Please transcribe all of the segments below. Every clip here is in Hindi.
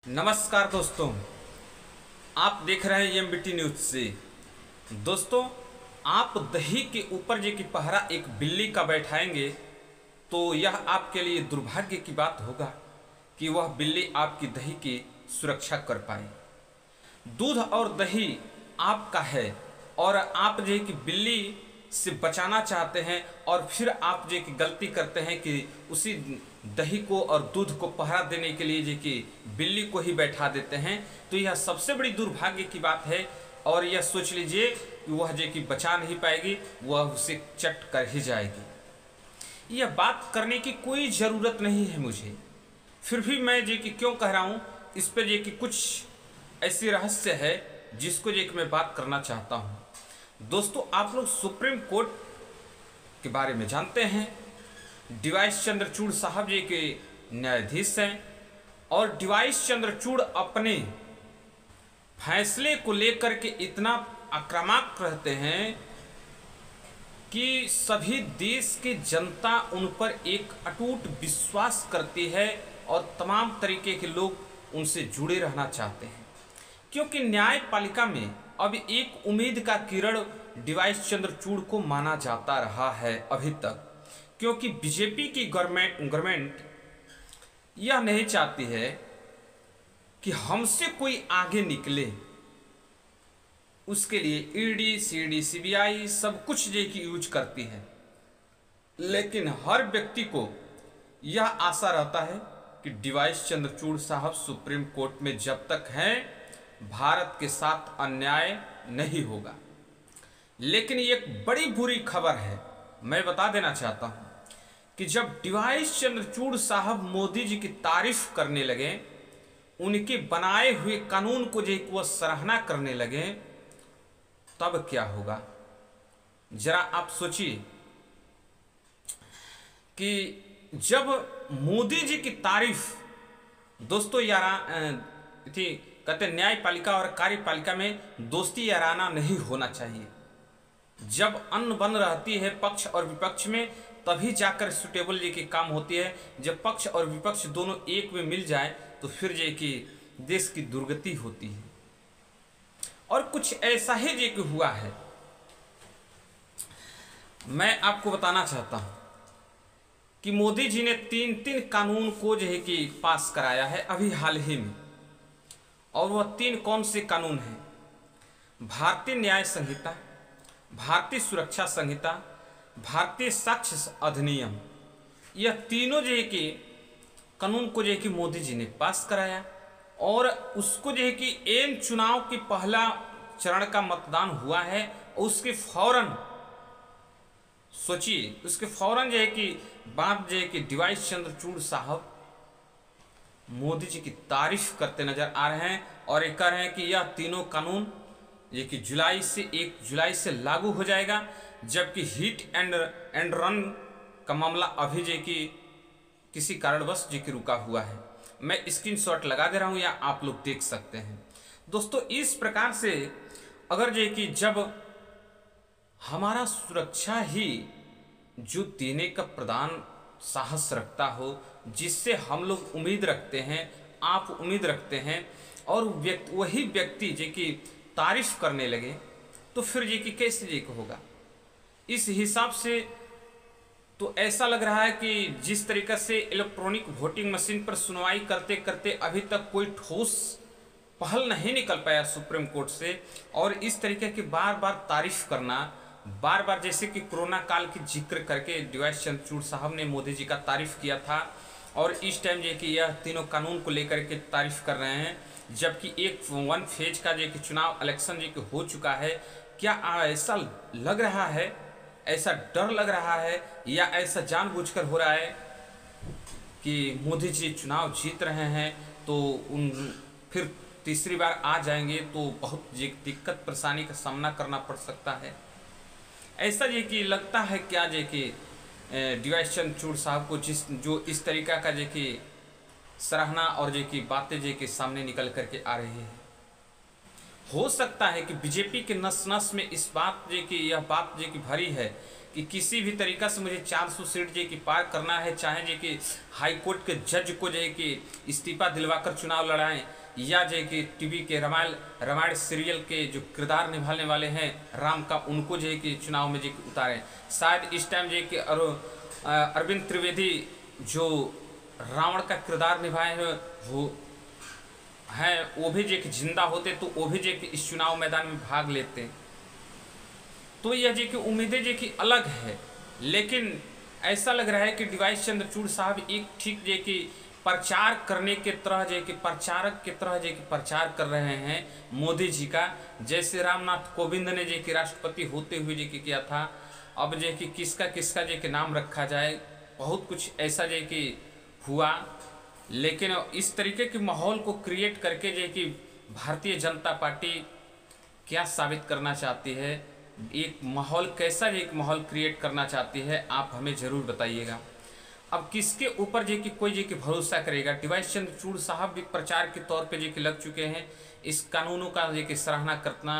नमस्कार दोस्तों, आप देख रहे हैं एमबीटी न्यूज से। दोस्तों, आप दही के ऊपर जो कि पहरा एक बिल्ली का बैठाएंगे तो यह आपके लिए दुर्भाग्य की बात होगा कि वह बिल्ली आपकी दही की सुरक्षा कर पाए। दूध और दही आपका है और आप जो कि बिल्ली से बचाना चाहते हैं और फिर आप जो कि गलती करते हैं कि उसी दही को और दूध को पहरा देने के लिए जो कि बिल्ली को ही बैठा देते हैं, तो यह सबसे बड़ी दुर्भाग्य की बात है। और यह सोच लीजिए कि वह जो कि बचा नहीं पाएगी, वह उसे चट कर ही जाएगी। यह बात करने की कोई ज़रूरत नहीं है मुझे, फिर भी मैं जो कि क्यों कह रहा हूँ, इस पर जो कि कुछ ऐसी रहस्य है जिसको जो कि मैं बात करना चाहता हूँ। दोस्तों, आप लोग सुप्रीम कोर्ट के बारे में जानते हैं। डीवाइस चंद्रचूड़ साहब जी के न्यायाधीश हैं और डीवाइस चंद्रचूड़ अपने फैसले को लेकर के इतना आक्रामक रहते हैं कि सभी देश की जनता उन पर एक अटूट विश्वास करती है और तमाम तरीके के लोग उनसे जुड़े रहना चाहते हैं, क्योंकि न्यायपालिका में अब एक उम्मीद का किरण डीवाइस चंद्रचूड़ को माना जाता रहा है अभी तक। क्योंकि बीजेपी की गवर्नमेंट यह नहीं चाहती है कि हमसे कोई आगे निकले, उसके लिए ईडी, सीडी, सीबीआई सब कुछ जो कि यूज करती है। लेकिन हर व्यक्ति को यह आशा रहता है कि डीवाइस चंद्रचूड़ साहब सुप्रीम कोर्ट में जब तक हैं, भारत के साथ अन्याय नहीं होगा। लेकिन एक बड़ी बुरी खबर है, मैं बता देना चाहता हूं कि जब डीवाइस चंद्रचूड़ साहब मोदी जी की तारीफ करने लगे, उनके बनाए हुए कानून को जो वह सराहना करने लगे, तब क्या होगा जरा आप सोचिए कि जब मोदी जी की तारीफ, दोस्तों थी कहते न्यायपालिका और कार्यपालिका में दोस्ती याराना नहीं होना चाहिए। जब अन्न बन रहती है पक्ष और विपक्ष में, तभी जाकर सुटेबल जी की काम होती है। जब पक्ष और विपक्ष दोनों एक में मिल जाए तो फिर जो कि देश की दुर्गति होती है। और कुछ ऐसा ही जो कि हुआ है। मैं आपको बताना चाहता हूं कि मोदी जी ने तीन कानून को जो है कि पास कराया है अभी हाल ही में। और वह 3 कौन से कानून हैं? भारतीय न्याय संहिता, भारतीय सुरक्षा संहिता, भारतीय साक्ष्य अधिनियम। यह तीनों जो है कि कानून को जो है कि मोदी जी ने पास कराया और उसको जो है कि एम चुनाव के पहला चरण का मतदान हुआ है। उसके फौरन सोचिए, उसके फौरन जो है कि बाद जो है कि डीवाइस चंद्रचूड़ साहब मोदी जी की तारीफ करते नजर आ रहे हैं और ये कह रहे हैं कि यह तीनों कानून ये कि 1 जुलाई से लागू हो जाएगा। जबकि हिट एंड रन का मामला अभी जो कि किसी कारणवश जो कि रुका हुआ है। मैं स्क्रीनशॉट लगा दे रहा हूं या आप लोग देख सकते हैं। दोस्तों, इस प्रकार से अगर जो कि जब हमारा सुरक्षा ही जो देने का प्रदान साहस रखता हो, जिससे हम लोग उम्मीद रखते हैं, आप उम्मीद रखते हैं, और वही व्यक्ति जो कि तारीफ करने लगे, तो फिर ये कि कैसे ये होगा? इस हिसाब से तो ऐसा लग रहा है कि जिस तरीके से इलेक्ट्रॉनिक वोटिंग मशीन पर सुनवाई करते करते अभी तक कोई ठोस पहल नहीं निकल पाया सुप्रीम कोर्ट से, और इस तरीके की बार बार तारीफ करना, बार बार जैसे कि कोरोना काल की जिक्र करके डीवाइस चंद्रचूड़ साहब ने मोदी जी का तारीफ किया था, और इस टाइम जो कि यह तीनों कानून को लेकर के तारीफ कर रहे हैं। जबकि एक 1 फेज का जो कि चुनाव इलेक्शन जो कि हो चुका है। क्या ऐसा लग रहा है, ऐसा डर लग रहा है, या ऐसा जानबूझकर हो रहा है कि मोदी जी चुनाव जीत रहे हैं तो उन फिर तीसरी बार आ जाएंगे तो बहुत दिक्कत परेशानी का सामना करना पड़ सकता है? ऐसा ये कि लगता है क्या जे कि डीवाइस चंद्रचूड़ साहब को जो इस तरीका का जे कि सराहना और जे कि बातें जे कि सामने निकल करके आ रही है। हो सकता है कि बीजेपी के नस नस में इस बात जे की यह बात जे की भरी है कि किसी भी तरीका से मुझे 400 सीट जे की पार करना है, चाहे जे कि हाई कोर्ट के जज को जे कि इस्तीफा दिलवाकर चुनाव लड़ाएं, या जे कि टीवी के रामायण सीरियल के जो किरदार निभाने वाले हैं राम का, उनको जे कि चुनाव में जे कि उतारें। शायद इस टाइम जे कि अरविंद त्रिवेदी जो रावण का किरदार निभाए हैं वो भी जे कि जिंदा होते तो वो भी जे कि इस चुनाव मैदान में भाग लेते। तो यह जे कि उम्मीदें जे कि अलग है, लेकिन ऐसा लग रहा है कि डीवाई चंद्रचूड़ साहब एक ठीक जे कि प्रचार करने के तरह जे कि प्रचारक के तरह जे कि प्रचार कर रहे हैं मोदी जी का, जैसे रामनाथ कोविंद ने जे कि राष्ट्रपति होते हुए जे कि किया था। अब जे कि किसका किसका जे कि नाम रखा जाए, बहुत कुछ ऐसा जे कि हुआ, लेकिन इस तरीके के माहौल को क्रिएट करके जे कि भारतीय जनता पार्टी क्या साबित करना चाहती है, एक माहौल कैसा एक माहौल क्रिएट करना चाहती है, आप हमें ज़रूर बताइएगा। अब किसके ऊपर जे कि कोई जे कि भरोसा करेगा। डीवाई चंद्रचूड़ साहब भी प्रचार के तौर पे जे कि लग चुके हैं। इस कानूनों का जे कि सराहना करना,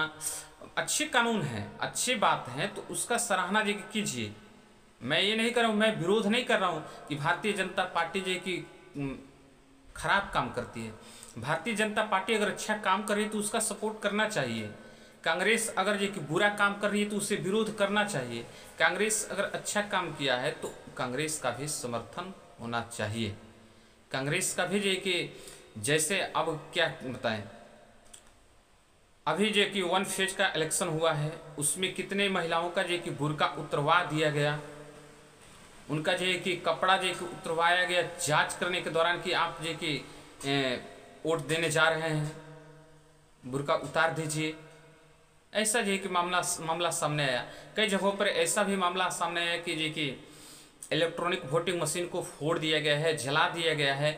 अच्छे कानून हैं, अच्छी बात है, तो उसका सराहना जे कि कीजिए। मैं ये नहीं कर रहा हूँ, मैं विरोध नहीं कर रहा हूँ कि भारतीय जनता पार्टी जे कि खराब काम करती है। भारतीय जनता पार्टी अगर अच्छा काम कर रही है तो उसका सपोर्ट करना चाहिए। कांग्रेस अगर ये कि बुरा काम कर रही है तो उसे विरोध करना चाहिए। कांग्रेस अगर अच्छा काम किया है तो कांग्रेस का भी समर्थन होना चाहिए। कांग्रेस का भी ये कि जैसे अब क्या बताएं, अभी जो कि 1 फेज का इलेक्शन हुआ है, उसमें कितने महिलाओं का जो कि बुर्का उतरवा दिया गया, उनका जो कि कपड़ा जो कि उतरवाया गया जांच करने के दौरान कि आप जो कि वोट देने जा रहे हैं, बुर्का उतार दीजिए। ऐसा जो कि मामला सामने आया। कई जगहों पर ऐसा भी मामला सामने आया कि जो कि इलेक्ट्रॉनिक वोटिंग मशीन को फोड़ दिया गया है, जला दिया गया है,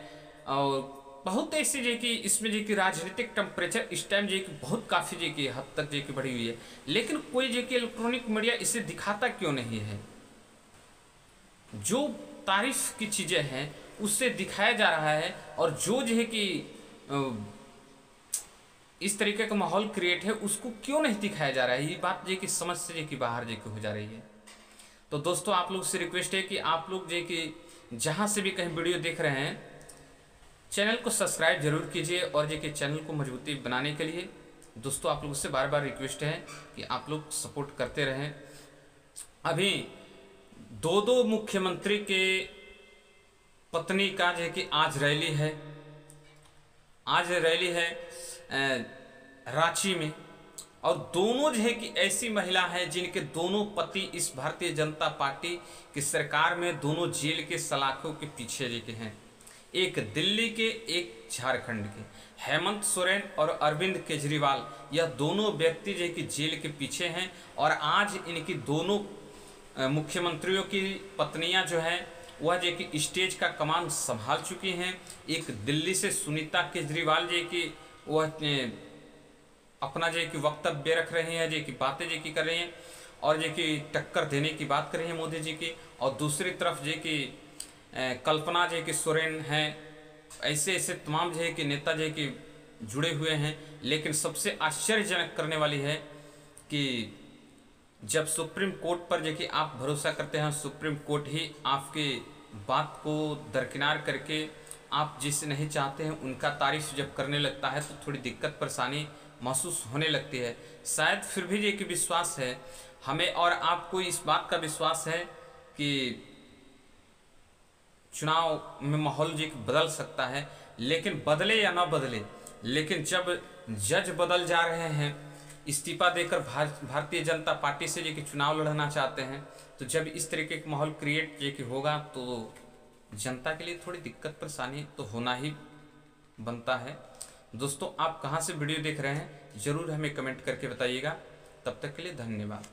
और बहुत ऐसी जो कि इसमें जो कि राजनीतिक टेम्परेचर इस टाइम जो कि बहुत काफ़ी जो कि हद तक जो कि बढ़ी हुई है, लेकिन कोई जो कि इलेक्ट्रॉनिक मीडिया इसे दिखाता क्यों नहीं है। जो तारीफ की चीज़ें हैं उससे दिखाया जा रहा है, और जो है कि इस तरीके का माहौल क्रिएट है उसको क्यों नहीं दिखाया जा रहा है। ये बात जो कि समझ से जो कि बाहर जो कि हो जा रही है। तो दोस्तों आप लोग से रिक्वेस्ट है कि आप लोग जो कि जहाँ से भी कहीं वीडियो देख रहे हैं, चैनल को सब्सक्राइब जरूर कीजिए, और जो कि चैनल को मजबूती बनाने के लिए दोस्तों आप लोगों से बार बार रिक्वेस्ट है कि आप लोग सपोर्ट करते रहें। अभी दो मुख्यमंत्री के पत्नी का जो कि आज रैली है, रांची में, और दोनों जो है कि ऐसी महिला हैं जिनके दोनों पति इस भारतीय जनता पार्टी की सरकार में दोनों जेल के सलाखों के पीछे जो के हैं। एक दिल्ली के, एक झारखंड के। हेमंत सोरेन और अरविंद केजरीवाल, यह दोनों व्यक्ति जो कि जेल के पीछे हैं, और आज इनकी दोनों मुख्यमंत्रियों की पत्नियां जो हैं वह जो कि स्टेज का कमान संभाल चुकी हैं। एक दिल्ली से सुनीता केजरीवाल जी की वह अपना जो कि वक्तव्य रख रही हैं, जो कि बातें जो कि कर रही हैं, और जो कि टक्कर देने की बात कर रही हैं मोदी जी की। और दूसरी तरफ जो कि कल्पना जो कि सोरेन हैं, ऐसे ऐसे तमाम जो है कि नेता जो कि जुड़े हुए हैं। लेकिन सबसे आश्चर्यजनक करने वाली है कि जब सुप्रीम कोर्ट पर जो कि आप भरोसा करते हैं, सुप्रीम कोर्ट ही आपके बात को दरकिनार करके आप जिसे नहीं चाहते हैं उनका तारीफ जब करने लगता है तो थोड़ी दिक्कत परेशानी महसूस होने लगती है। शायद फिर भी ये कि विश्वास है हमें और आपको, इस बात का विश्वास है कि चुनाव में माहौल जो बदल सकता है, लेकिन बदले या ना बदले, लेकिन जब जज बदल जा रहे हैं, इस्तीफा देकर भारतीय जनता पार्टी से जो कि चुनाव लड़ना चाहते हैं, तो जब इस तरीके का माहौल क्रिएट जो कि होगा तो जनता के लिए थोड़ी दिक्कत परेशानी तो होना ही बनता है। दोस्तों आप कहां से वीडियो देख रहे हैं ज़रूर हमें कमेंट करके बताइएगा। तब तक के लिए धन्यवाद।